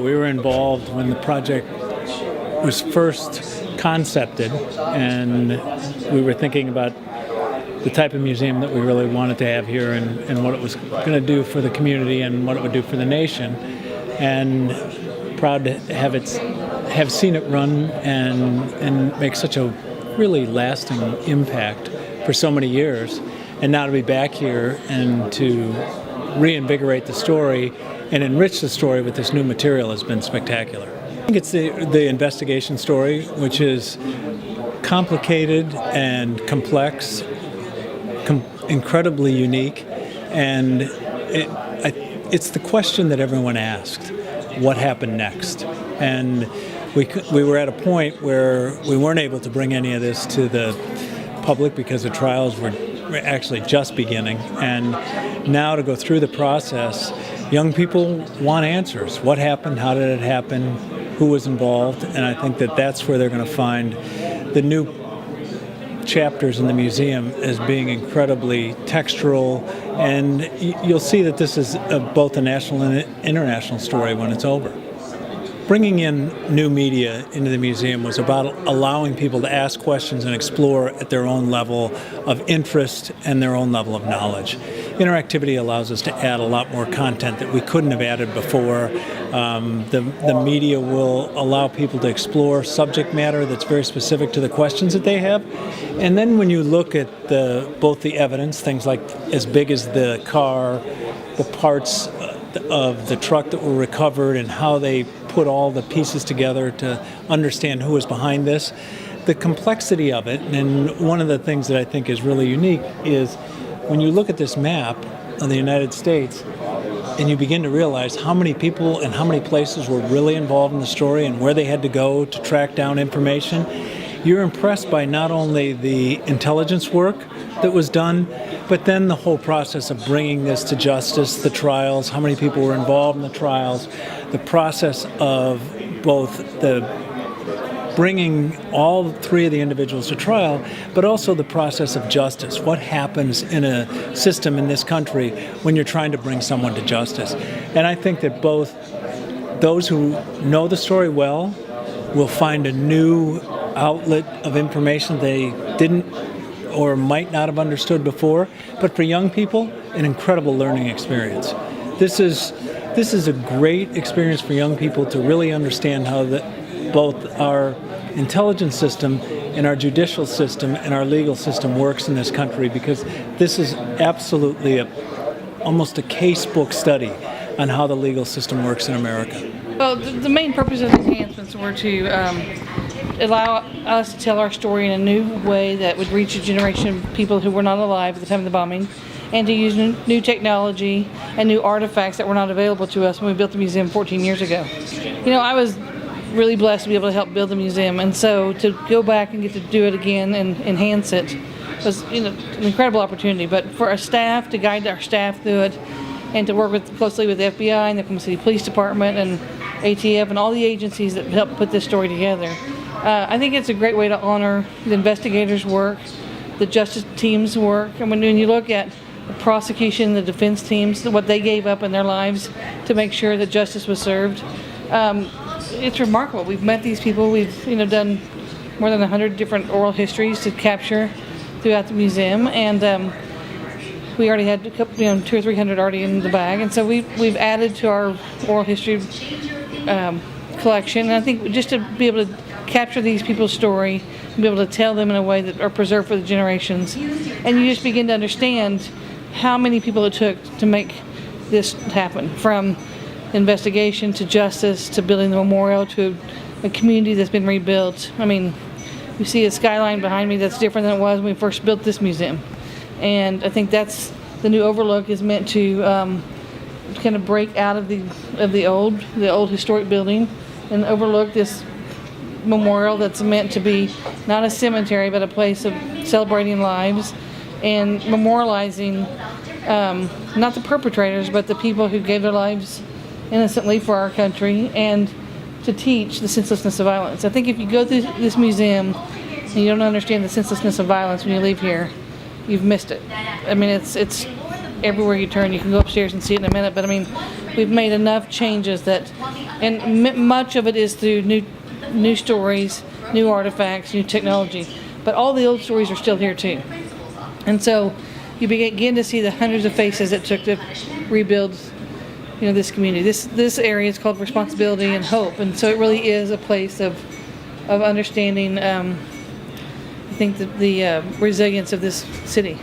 We were involved when the project was first concepted, and we were thinking about the type of museum that we really wanted to have here and what it was going to do for the community and what it would do for the nation. And proud to have seen it run and make such a really lasting impact for so many years. And now to be back here and to reinvigorate the story and enrich the story with this new material has been spectacular. I think it's the investigation story, which is complicated and complex, incredibly unique, and it's the question that everyone asked: what happened next? And we were at a point where we weren't able to bring any of this to the public because the trials were actually just beginning. And now to go through the process, young people want answers. What happened? How did it happen? Who was involved? And I think that that's where they're going to find the new chapters in the museum as being incredibly textural, and you'll see that this is both a national and international story when it's over. Bringing in new media into the museum was about allowing people to ask questions and explore at their own level of interest and their own level of knowledge. Interactivity allows us to add a lot more content that we couldn't have added before. The media will allow people to explore subject matter that's very specific to the questions that they have. And then when you look at both the evidence, things like as big as the car, the parts of the truck that were recovered and how they put all the pieces together to understand who was behind this, the complexity of it. And one of the things that I think is really unique is when you look at this map of the United States and you begin to realize how many people and how many places were really involved in the story and where they had to go to track down information, you're impressed by not only the intelligence work that was done, but then the whole process of bringing this to justice, the trials, how many people were involved in the trials, the process of both the bringing all three of the individuals to trial, but also the process of justice. What happens in a system in this country when you're trying to bring someone to justice? And I think that both those who know the story well will find a new outlet of information they didn't or might not have understood before, but for young people, an incredible learning experience. This is a great experience for young people to really understand how both our intelligence system and our judicial system and our legal system works in this country, because this is absolutely almost a casebook study on how the legal system works in America. Well, the main purpose of the enhancements were to allow us to tell our story in a new way that would reach a generation of people who were not alive at the time of the bombing, and to use new technology and new artifacts that were not available to us when we built the museum 14 years ago. You know, I was really blessed to be able to help build the museum, and so to go back and get to do it again and enhance it was, an incredible opportunity. But for our staff, to guide our staff through it, and to work closely with the FBI and the Oklahoma City Police Department and ATF and all the agencies that helped put this story together, I think it's a great way to honor the investigators' work, the justice team's work, and when you look at the prosecution, the defense teams, what they gave up in their lives to make sure that justice was served. It's remarkable. We've met these people. We've done more than 100 different oral histories to capture throughout the museum, and we already had a couple, 200 or 300 already in the bag, and so we've added to our oral history collection. And I think just to be able to capture these people's story, and be able to tell them in a way that are preserved for the generations, and you just begin to understand how many people it took to make this happen, from investigation to justice to building the memorial to a community that's been rebuilt. I mean, you see a skyline behind me that's different than it was when we first built this museum, and I think that's the new Overlook is meant to kind of break out of the old historic building and overlook this memorial that's meant to be not a cemetery but a place of celebrating lives and memorializing not the perpetrators but the people who gave their lives innocently for our country, and to teach the senselessness of violence. I think if you go through this museum and you don't understand the senselessness of violence when you leave here, you've missed it. I mean, it's everywhere you turn. You can go upstairs and see it in a minute, but I mean, we've made enough changes that, and much of it is through new stories, new artifacts, new technology. But all the old stories are still here too. And so you begin to see the hundreds of faces it took to rebuild, this community. This area is called Responsibility and Hope, and so it really is a place of understanding. I think the resilience of this city.